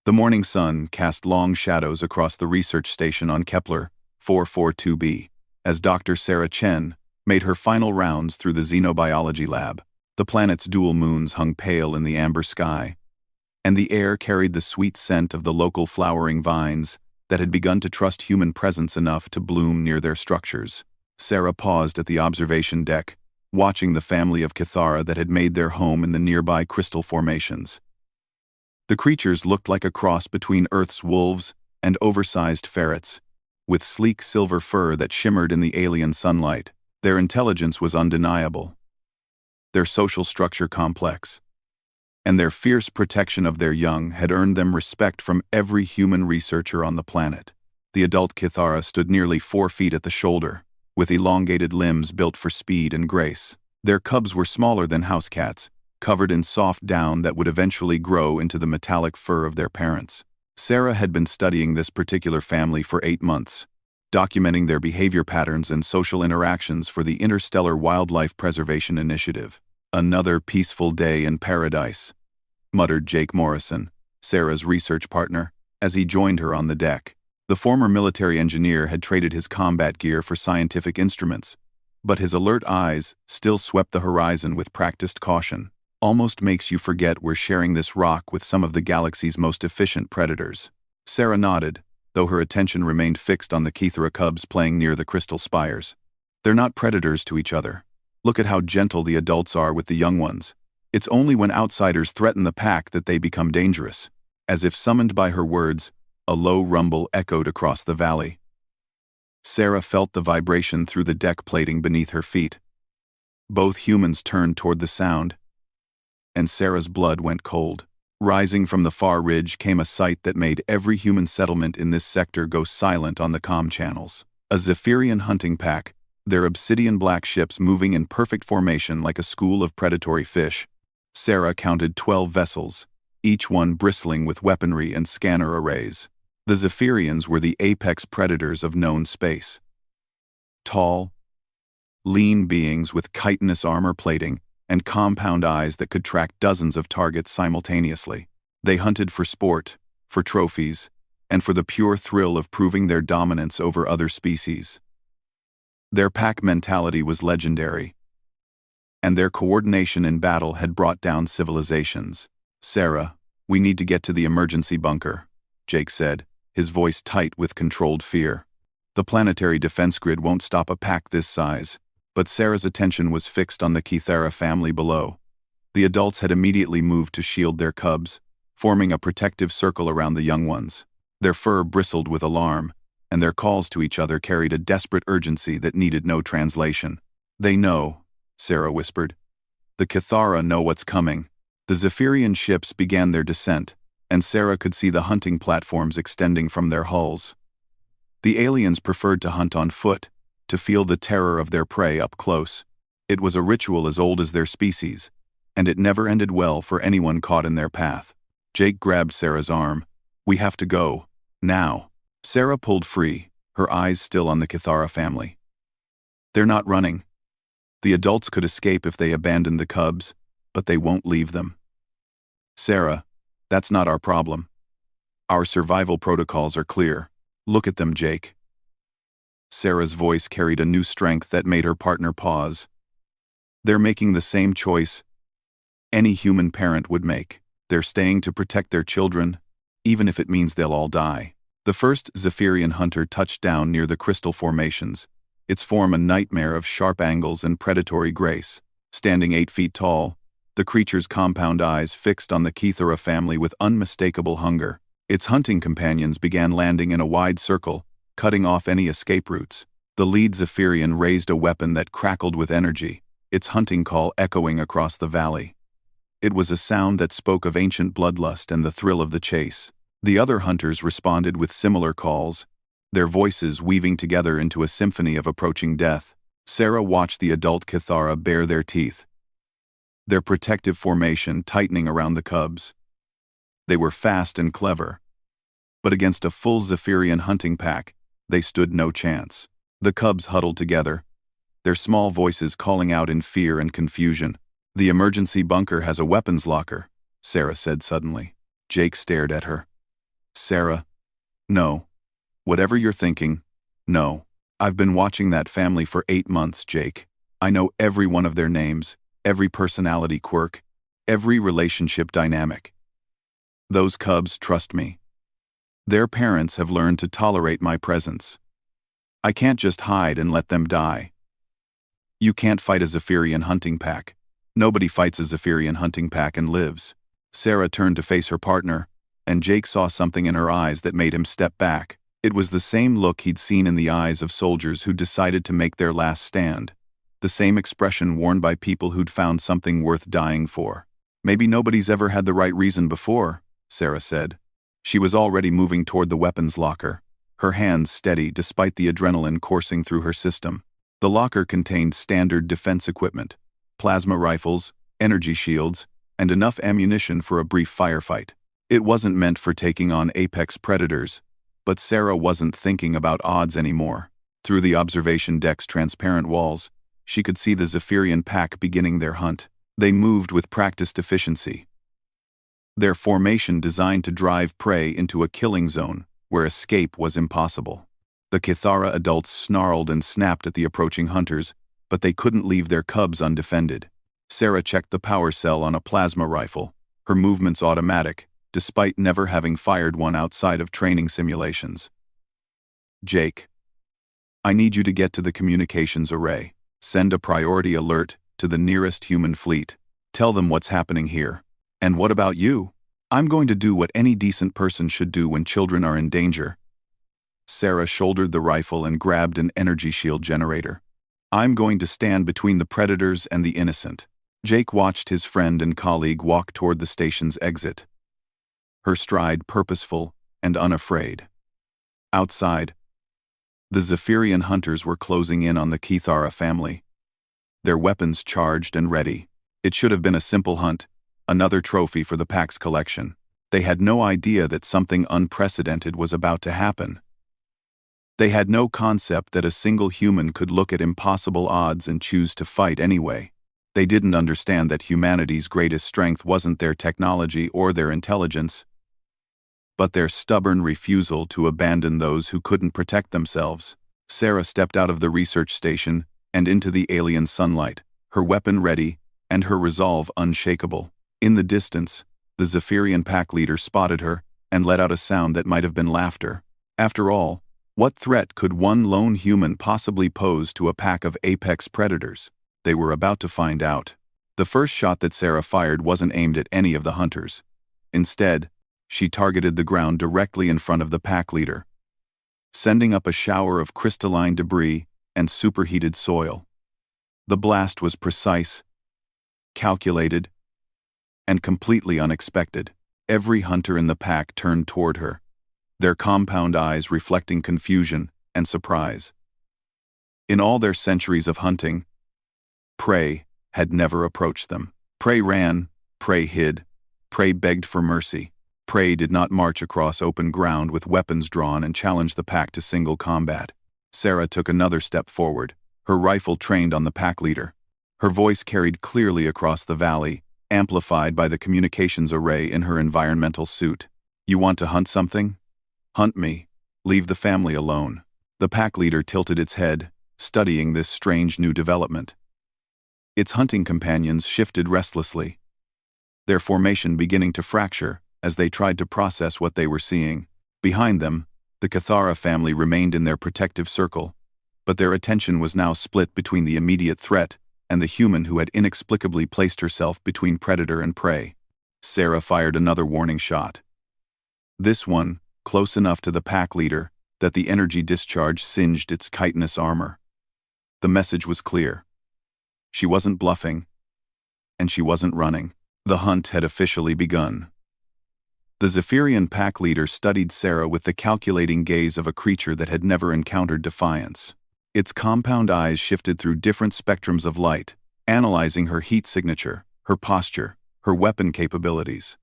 The morning sun cast long shadows across the research station on Kepler 442b as Dr. Sarah Chen made her final rounds through the xenobiology lab. The planet's dual moons hung pale in the amber sky, and the air carried the sweet scent of the local flowering vines that had begun to trust human presence enough to bloom near their structures. Sarah paused at the observation deck, watching the family of Kithara that had made their home in the nearby crystal formations. The creatures looked like a cross between Earth's wolves and oversized ferrets, with sleek silver fur that shimmered in the alien sunlight. Their intelligence was undeniable, their social structure complex, and their fierce protection of their young had earned them respect from every human researcher on the planet. The adult Kithara stood nearly 4 feet at the shoulder, with elongated limbs built for speed and grace. Their cubs were smaller than house cats, covered in soft down that would eventually grow into the metallic fur of their parents. Sarah had been studying this particular family for 8 months, documenting their behavior patterns and social interactions for the Interstellar Wildlife Preservation Initiative. "Another peaceful day in paradise," muttered Jake Morrison, Sarah's research partner, as he joined her on the deck. The former military engineer had traded his combat gear for scientific instruments, but his alert eyes still swept the horizon with practiced caution. "Almost makes you forget we're sharing this rock with some of the galaxy's most efficient predators." Sarah nodded, though her attention remained fixed on the Kithara cubs playing near the crystal spires. "They're not predators to each other. Look at how gentle the adults are with the young ones. It's only when outsiders threaten the pack that they become dangerous." As if summoned by her words, a low rumble echoed across the valley. Sarah felt the vibration through the deck plating beneath her feet. Both humans turned toward the sound, and Sarah's blood went cold. Rising from the far ridge came a sight that made every human settlement in this sector go silent on the comm channels. A Zephyrian hunting pack, their obsidian black ships moving in perfect formation like a school of predatory fish. Sarah counted 12 vessels, each one bristling with weaponry and scanner arrays. The Zephyrians were the apex predators of known space. Tall, lean beings with chitinous armor plating and compound eyes that could track dozens of targets simultaneously. They hunted for sport, for trophies, and for the pure thrill of proving their dominance over other species. Their pack mentality was legendary, and their coordination in battle had brought down civilizations. "Sarah, we need to get to the emergency bunker," Jake said, his voice tight with controlled fear. The planetary defense grid won't stop a pack this size, but Sarah's attention was fixed on the Kithara family below. The adults had immediately moved to shield their cubs, forming a protective circle around the young ones. Their fur bristled with alarm, and their calls to each other carried a desperate urgency that needed no translation. "They know," Sarah whispered. "The Kithara know what's coming." The Zephyrian ships began their descent, and Sarah could see the hunting platforms extending from their hulls. The aliens preferred to hunt on foot, to feel the terror of their prey up close. It was a ritual as old as their species, and it never ended well for anyone caught in their path. Jake grabbed Sarah's arm. "We have to go, now." Sarah pulled free, her eyes still on the Kithara family. "They're not running. The adults could escape if they abandoned the cubs, but they won't leave them. Sarah, that's not our problem. Our survival protocols are clear. Look at them, Jake." Sarah's voice carried a new strength that made her partner pause. "They're making the same choice any human parent would make. They're staying to protect their children, even if it means they'll all die." The first Zephyrian hunter touched down near the crystal formations, its form a nightmare of sharp angles and predatory grace. Standing 8 feet tall, the creature's compound eyes fixed on the Kithara family with unmistakable hunger. Its hunting companions began landing in a wide circle, cutting off any escape routes. The lead Zephyrian raised a weapon that crackled with energy, its hunting call echoing across the valley. It was a sound that spoke of ancient bloodlust and the thrill of the chase. The other hunters responded with similar calls, their voices weaving together into a symphony of approaching death. Sarah watched the adult Kithara bare their teeth, their protective formation tightening around the cubs. They were fast and clever, but against a full Zephyrian hunting pack, they stood no chance. The cubs huddled together, their small voices calling out in fear and confusion. "The emergency bunker has a weapons locker," Sarah said suddenly. Jake stared at her. Sarah, no. Whatever you're thinking, no. I've been watching that family for 8 months, Jake. I know every one of their names, every personality quirk, every relationship dynamic. Those cubs trust me. Their parents have learned to tolerate my presence. I can't just hide and let them die. You can't fight a Zephyrian hunting pack. Nobody fights a Zephyrian hunting pack and lives. Sarah turned to face her partner, and Jake saw something in her eyes that made him step back. It was the same look he'd seen in the eyes of soldiers who decided to make their last stand. The same expression worn by people who'd found something worth dying for. Maybe nobody's ever had the right reason before, Sarah said. She was already moving toward the weapons locker, her hands steady despite the adrenaline coursing through her system. The locker contained standard defense equipment, plasma rifles, energy shields, and enough ammunition for a brief firefight. It wasn't meant for taking on apex predators, but Sarah wasn't thinking about odds anymore. Through the observation deck's transparent walls, she could see the Zephyrian pack beginning their hunt. They moved with practiced efficiency, their formation designed to drive prey into a killing zone where escape was impossible. The Kithara adults snarled and snapped at the approaching hunters, but they couldn't leave their cubs undefended. Sarah checked the power cell on a plasma rifle, her movements automatic, despite never having fired one outside of training simulations. Jake, I need you to get to the communications array. Send a priority alert to the nearest human fleet. Tell them what's happening here. And what about you? I'm going to do what any decent person should do when children are in danger. Sarah shouldered the rifle and grabbed an energy shield generator. I'm going to stand between the predators and the innocent. Jake watched his friend and colleague walk toward the station's exit, her stride purposeful and unafraid. Outside, the Zephyrian hunters were closing in on the Kithara family, their weapons charged and ready. It should have been a simple hunt, another trophy for the pack's collection. They had no idea that something unprecedented was about to happen. They had no concept that a single human could look at impossible odds and choose to fight anyway. They didn't understand that humanity's greatest strength wasn't their technology or their intelligence, but their stubborn refusal to abandon those who couldn't protect themselves. Sarah stepped out of the research station and into the alien sunlight, her weapon ready and her resolve unshakable. In the distance, the Zephyrian pack leader spotted her and let out a sound that might have been laughter. After all, what threat could one lone human possibly pose to a pack of apex predators? They were about to find out. The first shot that Sarah fired wasn't aimed at any of the hunters. Instead, she targeted the ground directly in front of the pack leader, sending up a shower of crystalline debris and superheated soil. The blast was precise, calculated, and completely unexpected. Every hunter in the pack turned toward her, their compound eyes reflecting confusion and surprise. In all their centuries of hunting, prey had never approached them. Prey ran, prey hid, prey begged for mercy. Prey did not march across open ground with weapons drawn and challenge the pack to single combat. Sarah took another step forward, her rifle trained on the pack leader. Her voice carried clearly across the valley, amplified by the communications array in her environmental suit. You want to hunt something? Hunt me. Leave the family alone. The pack leader tilted its head, studying this strange new development. Its hunting companions shifted restlessly, their formation beginning to fracture as they tried to process what they were seeing. Behind them, the Kithara family remained in their protective circle, but their attention was now split between the immediate threat and the human who had inexplicably placed herself between predator and prey. Sarah fired another warning shot. This one, close enough to the pack leader that the energy discharge singed its chitinous armor. The message was clear. She wasn't bluffing, and she wasn't running. The hunt had officially begun. The Zephyrian pack leader studied Sarah with the calculating gaze of a creature that had never encountered defiance. Its compound eyes shifted through different spectrums of light, analyzing her heat signature, her posture, her weapon capabilities.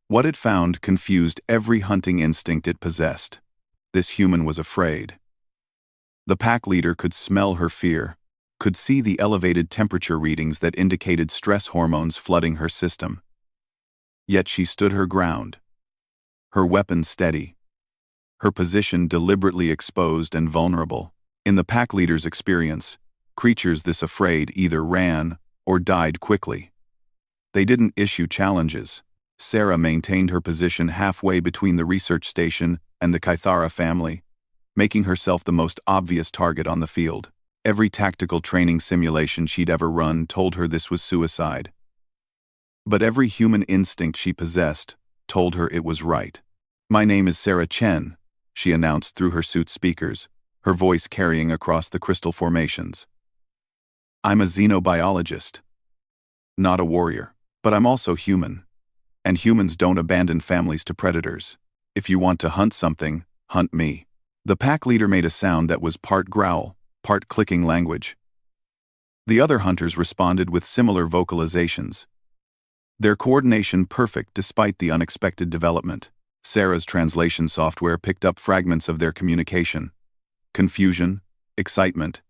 What it found confused every hunting instinct it possessed. This human was afraid. The pack leader could smell her fear, could see the elevated temperature readings that indicated stress hormones flooding her system. Yet she stood her ground. her weapon steady, her position deliberately exposed and vulnerable. In the pack leader's experience, creatures this afraid either ran or died quickly. They didn't issue challenges. Sarah maintained her position halfway between the research station and the Kythara family, making herself the most obvious target on the field. Every tactical training simulation she'd ever run told her this was suicide. But every human instinct she possessed told her it was right. "My name is Sarah Chen," she announced through her suit's speakers, her voice carrying across the crystal formations. "I'm a xenobiologist. Not a warrior. But I'm also human. And humans don't abandon families to predators. If you want to hunt something, hunt me." The pack leader made a sound that was part growl, part clicking language. The other hunters responded with similar vocalizations, their coordination perfect despite the unexpected development. Sarah's translation software picked up fragments of their communication: confusion, excitement,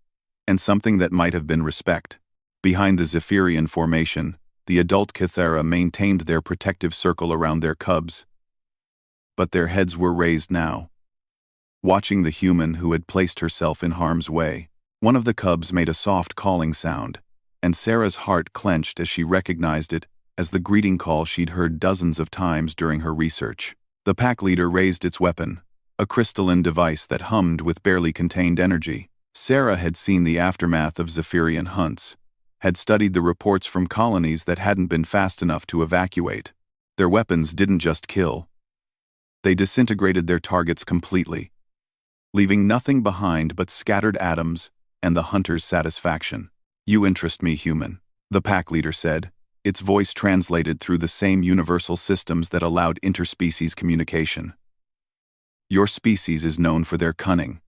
and something that might have been respect. Behind the Zephyrian formation, the adult Kythera maintained their protective circle around their cubs. But their heads were raised now, watching the human who had placed herself in harm's way. One of the cubs made a soft calling sound, and Sarah's heart clenched as she recognized it as the greeting call she'd heard dozens of times during her research. The pack leader raised its weapon, a crystalline device that hummed with barely contained energy. Sarah had seen the aftermath of Zephyrian hunts, had studied the reports from colonies that hadn't been fast enough to evacuate. Their weapons didn't just kill. They disintegrated their targets completely, leaving nothing behind but scattered atoms and the hunter's satisfaction. "You interest me, human," the pack leader said, its voice translated through the same universal systems that allowed interspecies communication. "Your species is known for their cunning,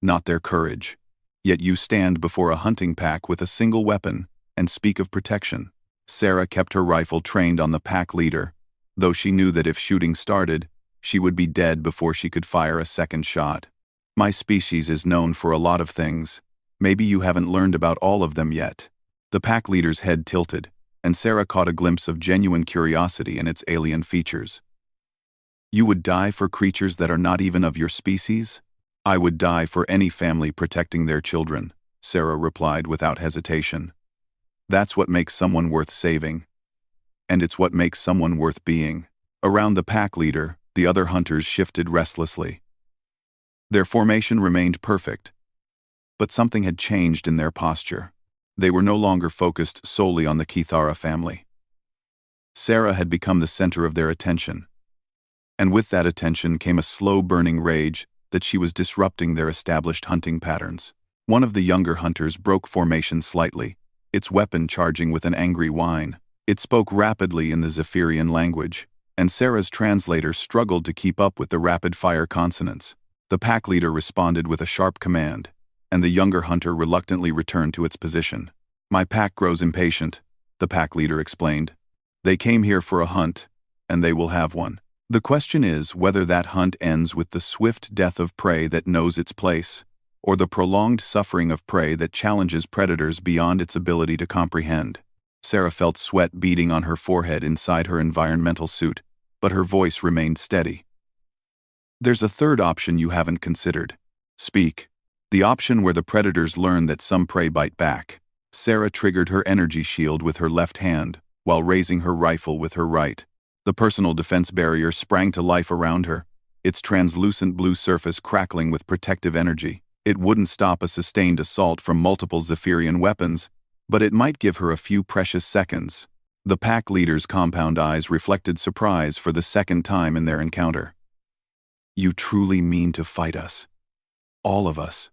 not their courage. Yet you stand before a hunting pack with a single weapon and speak of protection." Sarah kept her rifle trained on the pack leader, though she knew that if shooting started, she would be dead before she could fire a second shot. "My species is known for a lot of things. Maybe you haven't learned about all of them yet." The pack leader's head tilted, and Sarah caught a glimpse of genuine curiosity in its alien features. "You would die for creatures that are not even of your species?" "I would die for any family protecting their children," Sarah replied without hesitation. "That's what makes someone worth saving. And it's what makes someone worth being." Around the pack leader, the other hunters shifted restlessly. Their formation remained perfect, but something had changed in their posture. They were no longer focused solely on the Kythara family. Sarah had become the center of their attention. And with that attention came a slow-burning rage that she was disrupting their established hunting patterns. One of the younger hunters broke formation slightly, its weapon charging with an angry whine. It spoke rapidly in the Zephyrian language, and Sarah's translator struggled to keep up with the rapid-fire consonants. The pack leader responded with a sharp command, and the younger hunter reluctantly returned to its position. "My pack grows impatient," the pack leader explained. "They came here for a hunt, and they will have one. The question is whether that hunt ends with the swift death of prey that knows its place, or the prolonged suffering of prey that challenges predators beyond its ability to comprehend." Sarah felt sweat beading on her forehead inside her environmental suit, but her voice remained steady. "There's a third option you haven't considered. Speak. The option where the predators learn that some prey bite back." Sarah triggered her energy shield with her left hand, while raising her rifle with her right. The personal defense barrier sprang to life around her, its translucent blue surface crackling with protective energy. It wouldn't stop a sustained assault from multiple Zephyrian weapons, but it might give her a few precious seconds. The pack leader's compound eyes reflected surprise for the second time in their encounter. "You truly mean to fight us? All of us?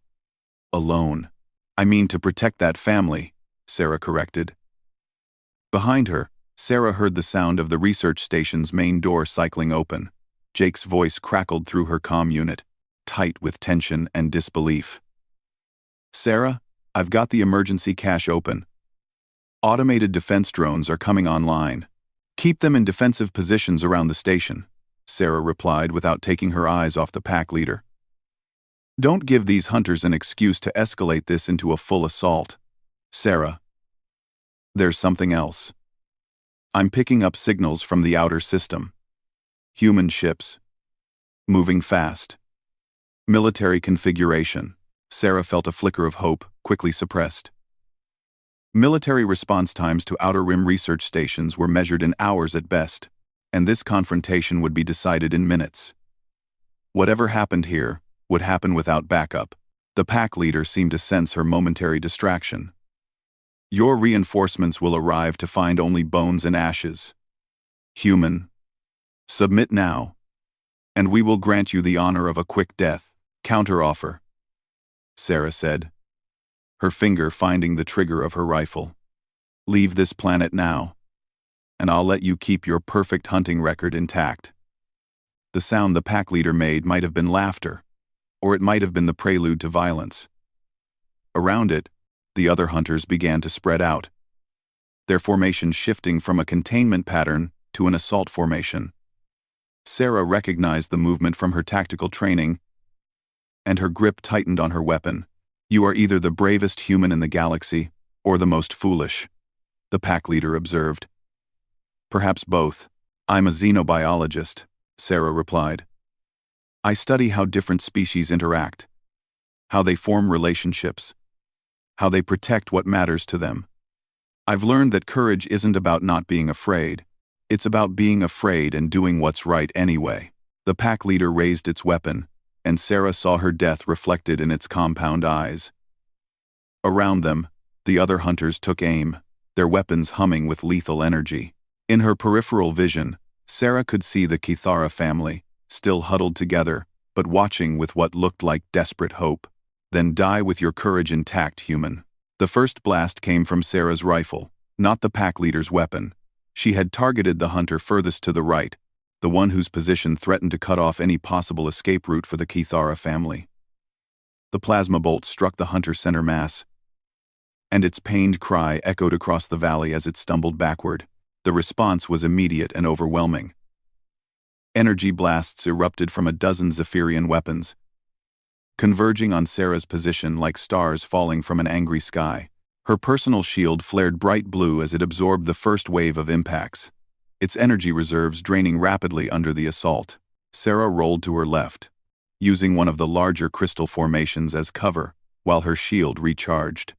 Alone?" "I mean to protect that family," Sarah corrected. Behind her, Sarah heard the sound of the research station's main door cycling open. Jake's voice crackled through her comm unit, tight with tension and disbelief. "Sarah, I've got the emergency cache open. Automated defense drones are coming online. Keep them in defensive positions around the station," Sarah replied without taking her eyes off the pack leader. "Don't give these hunters an excuse to escalate this into a full assault. Sarah, there's something else. I'm picking up signals from the outer system. Human ships. Moving fast. Military configuration. Sarah felt a flicker of hope, quickly suppressed. Military response times to Outer Rim research stations were measured in hours at best, and this confrontation would be decided in minutes. Whatever happened here would happen without backup. The pack leader seemed to sense her momentary distraction. Your reinforcements will arrive to find only bones and ashes. Human. Submit now, and we will grant you the honor of a quick death. Counteroffer, Sarah said, her finger finding the trigger of her rifle. Leave this planet now, and I'll let you keep your perfect hunting record intact. The sound the pack leader made might have been laughter, or it might have been the prelude to violence. Around it, the other hunters began to spread out, their formation shifting from a containment pattern to an assault formation. Sarah recognized the movement from her tactical training, and her grip tightened on her weapon. You are either the bravest human in the galaxy, or the most foolish, the pack leader observed. Perhaps both. I'm a xenobiologist, Sarah replied. I study how different species interact, how they form relationships, how they protect what matters to them. I've learned that courage isn't about not being afraid. It's about being afraid and doing what's right anyway. The pack leader raised its weapon, and Sarah saw her death reflected in its compound eyes. Around them, the other hunters took aim, their weapons humming with lethal energy. In her peripheral vision, Sarah could see the Kithara family, still huddled together, but watching with what looked like desperate hope. Then die with your courage intact, human. The first blast came from Sarah's rifle, not the pack leader's weapon. She had targeted the hunter furthest to the right, the one whose position threatened to cut off any possible escape route for the Kithara family. The plasma bolt struck the hunter's center mass, and its pained cry echoed across the valley as it stumbled backward. The response was immediate and overwhelming. Energy blasts erupted from a dozen Zephyrian weapons, converging on Sarah's position like stars falling from an angry sky. Her personal shield flared bright blue as it absorbed the first wave of impacts, its energy reserves draining rapidly under the assault. Sarah rolled to her left, using one of the larger crystal formations as cover, while her shield recharged.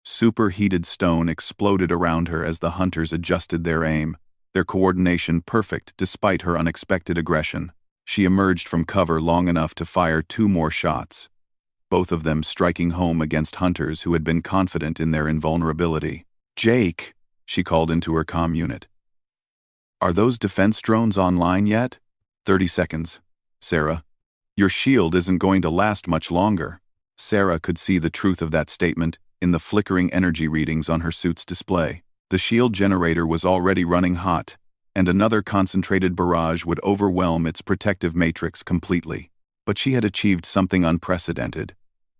Superheated stone exploded around her as the hunters adjusted their aim, their coordination perfect despite her unexpected aggression. She emerged from cover long enough to fire 2 more shots, both of them striking home against hunters who had been confident in their invulnerability. Jake, she called into her comm unit. Are those defense drones online yet? 30 seconds, Sarah. Your shield isn't going to last much longer. Sarah could see the truth of that statement in the flickering energy readings on her suit's display. The shield generator was already running hot, and another concentrated barrage would overwhelm its protective matrix completely. But she had achieved something unprecedented.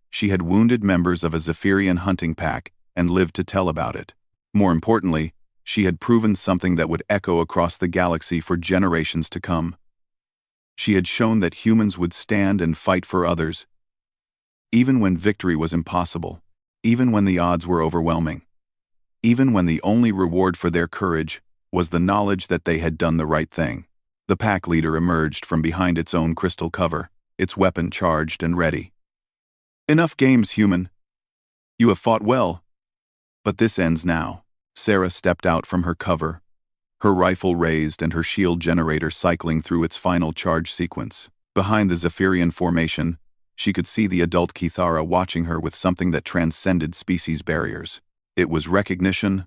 She had wounded members of a Zephyrian hunting pack and lived to tell about it. More importantly, she had proven something that would echo across the galaxy for generations to come. She had shown that humans would stand and fight for others, even when victory was impossible, even when the odds were overwhelming, even when the only reward for their courage was the knowledge that they had done the right thing. The pack leader emerged from behind its own crystal cover, its weapon charged and ready. Enough games, human. You have fought well, but this ends now. Sarah stepped out from her cover, her rifle raised and her shield generator cycling through its final charge sequence. Behind the Zephyrian formation, she could see the adult Kithara watching her with something that transcended species barriers. It was recognition,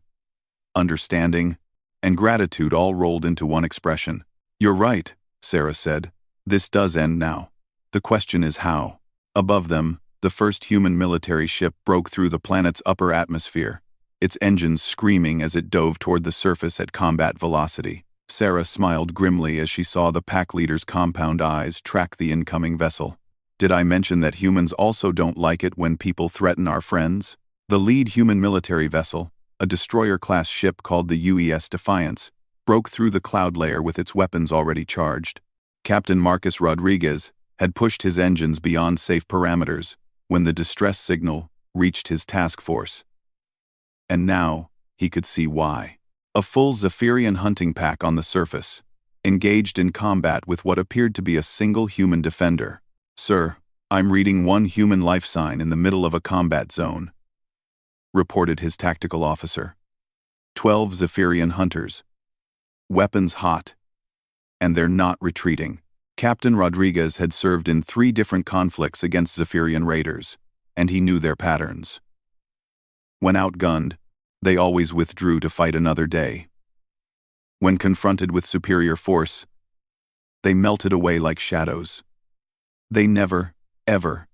understanding, and gratitude all rolled into one expression. You're right, Sarah said. This does end now. The question is how. Above them, the first human military ship broke through the planet's upper atmosphere, its engines screaming as it dove toward the surface at combat velocity. Sarah smiled grimly as she saw the pack leader's compound eyes track the incoming vessel. Did I mention that humans also don't like it when people threaten our friends? The lead human military vessel, a destroyer-class ship called the UES Defiance, broke through the cloud layer with its weapons already charged. Captain Marcus Rodriguez had pushed his engines beyond safe parameters when the distress signal reached his task force. And now, he could see why. A full Zephyrian hunting pack on the surface, engaged in combat with what appeared to be a single human defender. "Sir, I'm reading one human life sign in the middle of a combat zone," reported his tactical officer. 12 Zephyrian hunters. Weapons hot. And they're not retreating. Captain Rodriguez had served in 3 different conflicts against Zephyrian raiders, and he knew their patterns. When outgunned, they always withdrew to fight another day. When confronted with superior force, they melted away like shadows. They never, ever,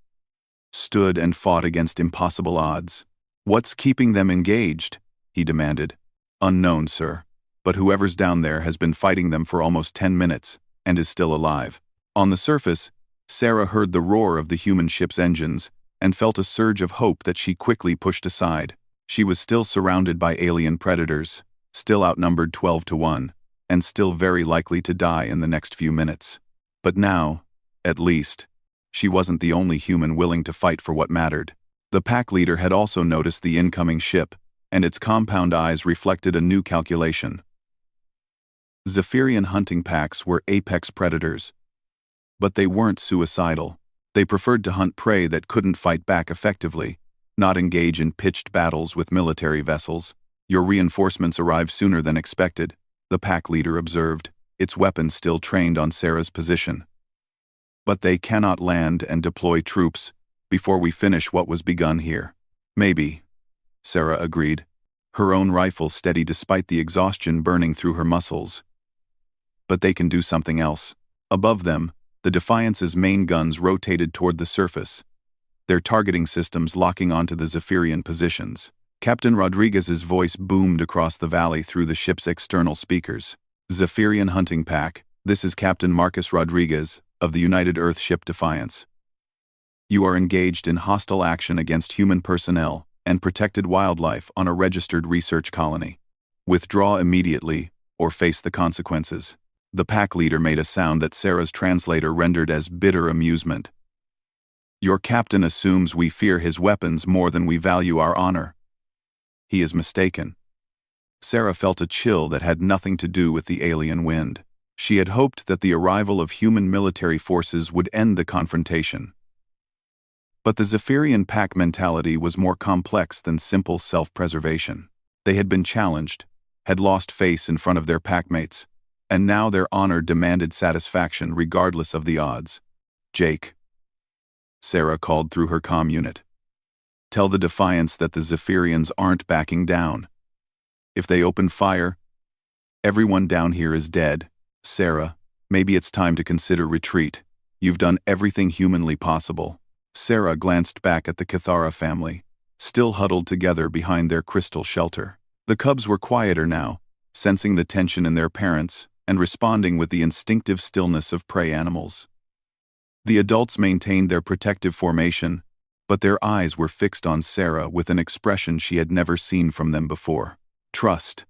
stood and fought against impossible odds. "What's keeping them engaged?" he demanded. "Unknown, sir, but whoever's down there has been fighting them for almost 10 minutes and is still alive." On the surface, Sarah heard the roar of the human ship's engines and felt a surge of hope that she quickly pushed aside. She was still surrounded by alien predators, still outnumbered 12 to 1, and still very likely to die in the next few minutes. But now, at least, she wasn't the only human willing to fight for what mattered. The pack leader had also noticed the incoming ship, and its compound eyes reflected a new calculation. Zephyrian hunting packs were apex predators. But they weren't suicidal. They preferred to hunt prey that couldn't fight back effectively, not engage in pitched battles with military vessels. "Your reinforcements arrived sooner than expected," the pack leader observed, its weapons still trained on Sarah's position. "But they cannot land and deploy troops before we finish what was begun here." "Maybe," Sarah agreed, her own rifle steady despite the exhaustion burning through her muscles. "But they can do something else." Above them, the Defiance's main guns rotated toward the surface, their targeting systems locking onto the Zephyrian positions. Captain Rodriguez's voice boomed across the valley through the ship's external speakers. "Zephyrian hunting pack, this is Captain Marcus Rodriguez of the United Earth ship Defiance. You are engaged in hostile action against human personnel and protected wildlife on a registered research colony. Withdraw immediately or face the consequences." The pack leader made a sound that Sarah's translator rendered as bitter amusement. "Your captain assumes we fear his weapons more than we value our honor. He is mistaken." Sarah felt a chill that had nothing to do with the alien wind. She had hoped that the arrival of human military forces would end the confrontation. But the Zephyrian pack mentality was more complex than simple self-preservation. They had been challenged, had lost face in front of their packmates, and now their honor demanded satisfaction regardless of the odds. "Jake," Sarah called through her comm unit, "tell the Defiance that the Zephyrians aren't backing down. If they open fire, everyone down here is dead. Sarah, maybe it's time to consider retreat. You've done everything humanly possible." Sarah glanced back at the Cathara family, still huddled together behind their crystal shelter. The cubs were quieter now, sensing the tension in their parents and responding with the instinctive stillness of prey animals. The adults maintained their protective formation, but their eyes were fixed on Sarah with an expression she had never seen from them before. Trust.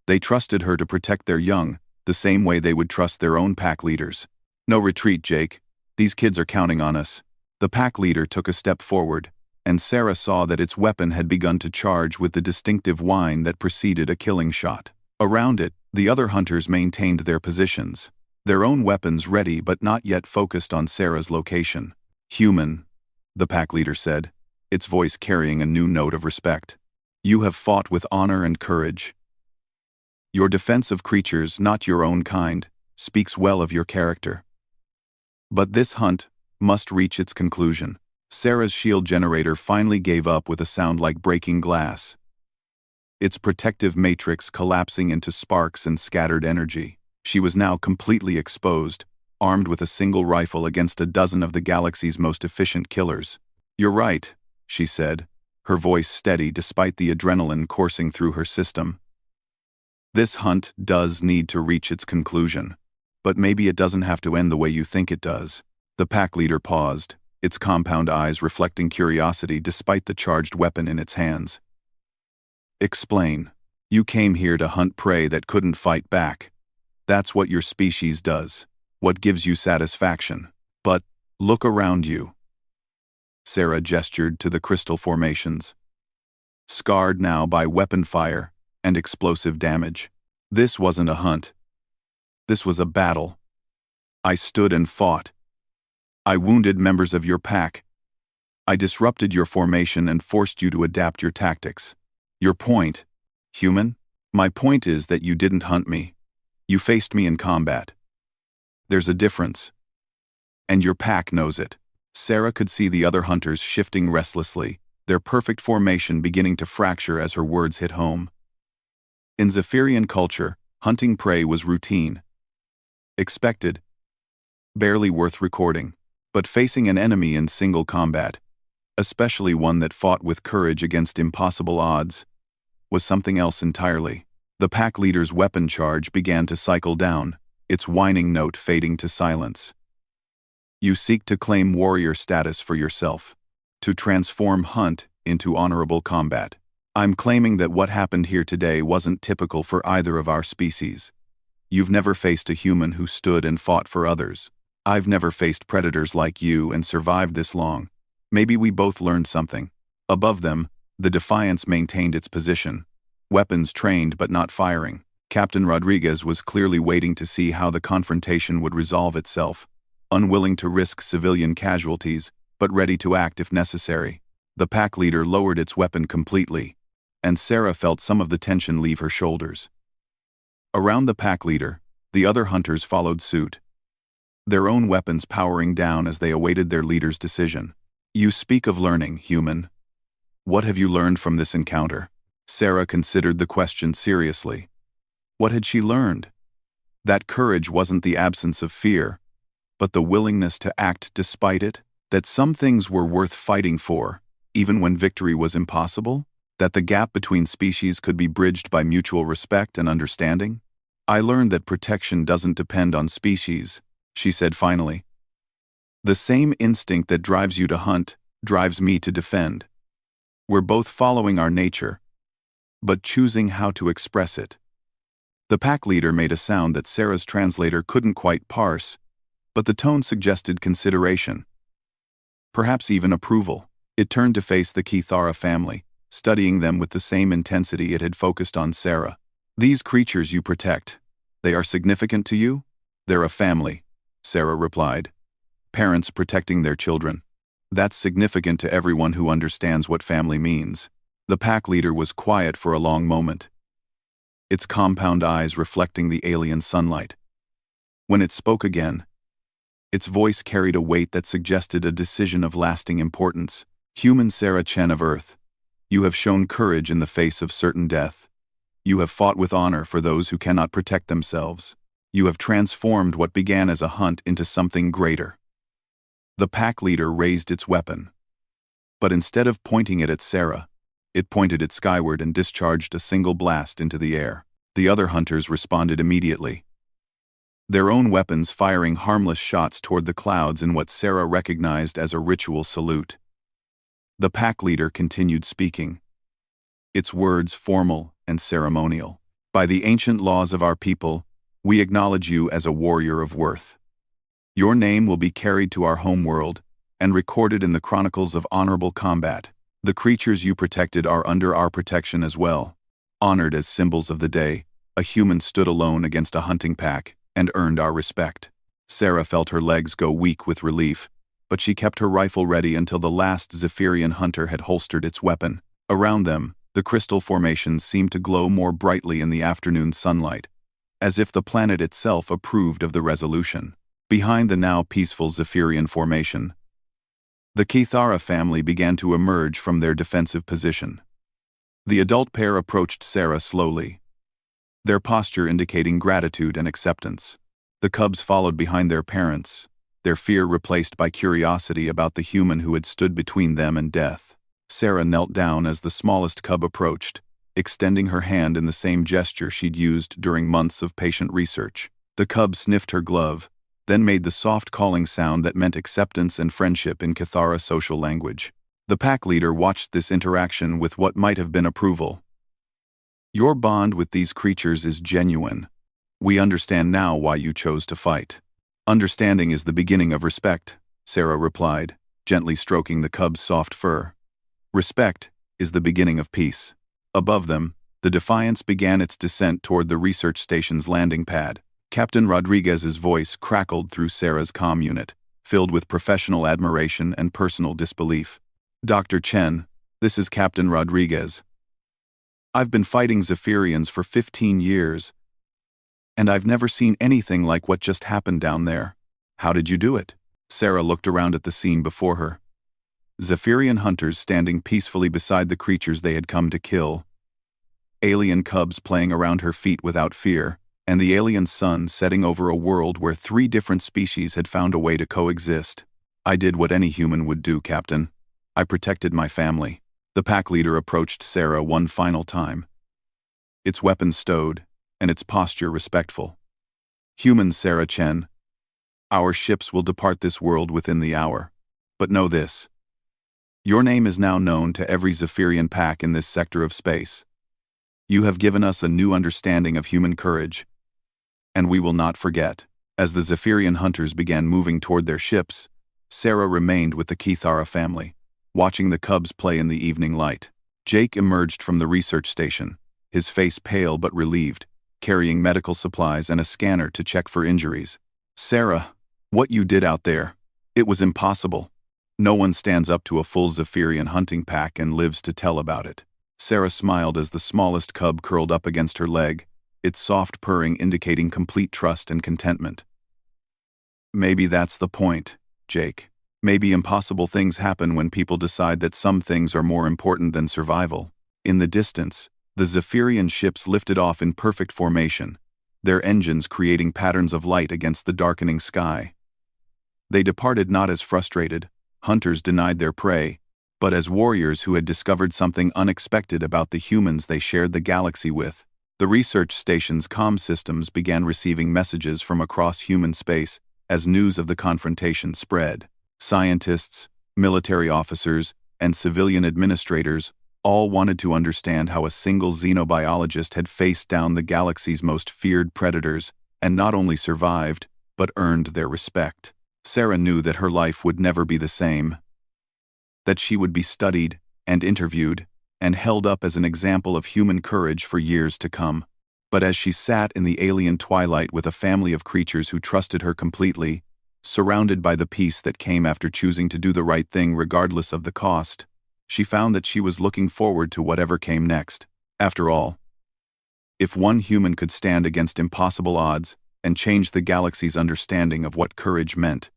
They trusted her to protect their young, the same way they would trust their own pack leaders. "No retreat, Jake. These kids are counting on us." The pack leader took a step forward, and Sarah saw that its weapon had begun to charge with the distinctive whine that preceded a killing shot. Around it, the other hunters maintained their positions, their own weapons ready but not yet focused on Sarah's location. "Human," the pack leader said, its voice carrying a new note of respect. "You have fought with honor and courage. Your defense of creatures not your own kind speaks well of your character. But this hunt must reach its conclusion." Sarah's shield generator finally gave up with a sound like breaking glass, its protective matrix collapsing into sparks and scattered energy. She was now completely exposed, armed with a single rifle against a dozen of the galaxy's most efficient killers. "You're right," she said, her voice steady despite the adrenaline coursing through her system. "This hunt does need to reach its conclusion, but maybe it doesn't have to end the way you think it does." The pack leader paused, its compound eyes reflecting curiosity despite the charged weapon in its hands. "Explain. You came here to hunt prey that couldn't fight back. That's what your species does, what gives you satisfaction. But, look around you." Sarah gestured to the crystal formations, scarred now by weapon fire and explosive damage. This wasn't a hunt. This was a battle. I stood and fought. I wounded members of your pack. I disrupted your formation and forced you to adapt your tactics. Your point, human? My point is that you didn't hunt me. You faced me in combat. There's a difference. And your pack knows it. Sarah could see the other hunters shifting restlessly, their perfect formation beginning to fracture as her words hit home. In Zephyrian culture, hunting prey was routine. Expected. Barely worth recording. But facing an enemy in single combat, especially one that fought with courage against impossible odds, was something else entirely. The pack leader's weapon charge began to cycle down, its whining note fading to silence. You seek to claim warrior status for yourself, to transform hunt into honorable combat. I'm claiming that what happened here today wasn't typical for either of our species. You've never faced a human who stood and fought for others. I've never faced predators like you and survived this long. Maybe we both learned something. Above them, the Defiance maintained its position, weapons trained but not firing. Captain Rodriguez was clearly waiting to see how the confrontation would resolve itself, unwilling to risk civilian casualties, but ready to act if necessary. The pack leader lowered its weapon completely, and Sarah felt some of the tension leave her shoulders. Around the pack leader, the other hunters followed suit, their own weapons powering down as they awaited their leader's decision. You speak of learning, human. What have you learned from this encounter? Sarah considered the question seriously. What had she learned? That courage wasn't the absence of fear, but the willingness to act despite it, that some things were worth fighting for, even when victory was impossible, that the gap between species could be bridged by mutual respect and understanding. I learned that protection doesn't depend on species, she said finally. The same instinct that drives you to hunt drives me to defend. We're both following our nature, but choosing how to express it. The pack leader made a sound that Sarah's translator couldn't quite parse, but the tone suggested consideration. Perhaps even approval. It turned to face the Kithara family, studying them with the same intensity it had focused on Sarah. These creatures you protect, they are significant to you? They're a family, Sarah replied. Parents protecting their children. That's significant to everyone who understands what family means. The pack leader was quiet for a long moment, its compound eyes reflecting the alien sunlight. When it spoke again, its voice carried a weight that suggested a decision of lasting importance. Human Sarah Chen of Earth, you have shown courage in the face of certain death. You have fought with honor for those who cannot protect themselves. You have transformed what began as a hunt into something greater. The pack leader raised its weapon. But instead of pointing it at Sarah, it pointed it skyward and discharged a single blast into the air. The other hunters responded immediately, their own weapons firing harmless shots toward the clouds in what Sarah recognized as a ritual salute. The pack leader continued speaking, its words formal and ceremonial. By the ancient laws of our people, we acknowledge you as a warrior of worth. Your name will be carried to our homeworld and recorded in the chronicles of honorable combat. The creatures you protected are under our protection as well. Honored as symbols of the day, a human stood alone against a hunting pack and earned our respect. Sarah felt her legs go weak with relief, but she kept her rifle ready until the last Zephyrian hunter had holstered its weapon. Around them, the crystal formations seemed to glow more brightly in the afternoon sunlight, as if the planet itself approved of the resolution. Behind the now peaceful Zephyrian formation, the Kithara family began to emerge from their defensive position. The adult pair approached Sarah slowly, their posture indicating gratitude and acceptance. The cubs followed behind their parents, their fear replaced by curiosity about the human who had stood between them and death. Sarah knelt down as the smallest cub approached, extending her hand in the same gesture she'd used during months of patient research. The cub sniffed her glove, then made the soft calling sound that meant acceptance and friendship in Kithara social language. The pack leader watched this interaction with what might have been approval. Your bond with these creatures is genuine. We understand now why you chose to fight. Understanding is the beginning of respect, Sarah replied, gently stroking the cub's soft fur. Respect is the beginning of peace. Above them, the Defiance began its descent toward the research station's landing pad. Captain Rodriguez's voice crackled through Sarah's comm unit, filled with professional admiration and personal disbelief. Dr. Chen, this is Captain Rodriguez. I've been fighting Zephyrians for 15 years, and I've never seen anything like what just happened down there. How did you do it? Sarah looked around at the scene before her. Zephyrian hunters standing peacefully beside the creatures they had come to kill. Alien cubs playing around her feet without fear, and the alien sun setting over a world where 3 different species had found a way to coexist. I did what any human would do, Captain. I protected my family. The pack leader approached Sarah one final time, its weapon stowed, and its posture respectful. Human Sarah Chen, our ships will depart this world within the hour. But know this. Your name is now known to every Zephyrian pack in this sector of space. You have given us a new understanding of human courage, and we will not forget. As the Zephyrian hunters began moving toward their ships, Sarah remained with the Kithara family, watching the cubs play in the evening light. Jake emerged from the research station, his face pale but relieved, carrying medical supplies and a scanner to check for injuries. Sarah, what you did out there, it was impossible. No one stands up to a full Zephyrian hunting pack and lives to tell about it. Sarah smiled as the smallest cub curled up against her leg, its soft purring indicating complete trust and contentment. Maybe that's the point, Jake. Maybe impossible things happen when people decide that some things are more important than survival. In the distance, the Zephyrian ships lifted off in perfect formation, their engines creating patterns of light against the darkening sky. They departed not as frustrated hunters denied their prey, but as warriors who had discovered something unexpected about the humans they shared the galaxy with. The research station's comm systems began receiving messages from across human space as news of the confrontation spread. Scientists, military officers, and civilian administrators all wanted to understand how a single xenobiologist had faced down the galaxy's most feared predators and not only survived, but earned their respect. Sarah knew that her life would never be the same, that she would be studied and interviewed and held up as an example of human courage for years to come. But as she sat in the alien twilight with a family of creatures who trusted her completely, surrounded by the peace that came after choosing to do the right thing regardless of the cost, she found that she was looking forward to whatever came next. After all, if one human could stand against impossible odds and change the galaxy's understanding of what courage meant,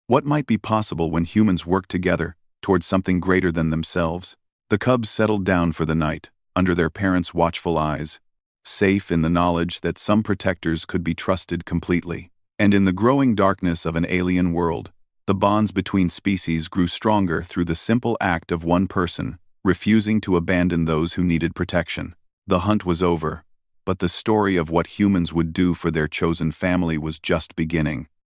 what might be possible when humans work together towards something greater than themselves? The cubs settled down for the night, under their parents' watchful eyes, safe in the knowledge that some protectors could be trusted completely. And in the growing darkness of an alien world, the bonds between species grew stronger through the simple act of one person refusing to abandon those who needed protection. The hunt was over, but the story of what humans would do for their chosen family was just beginning.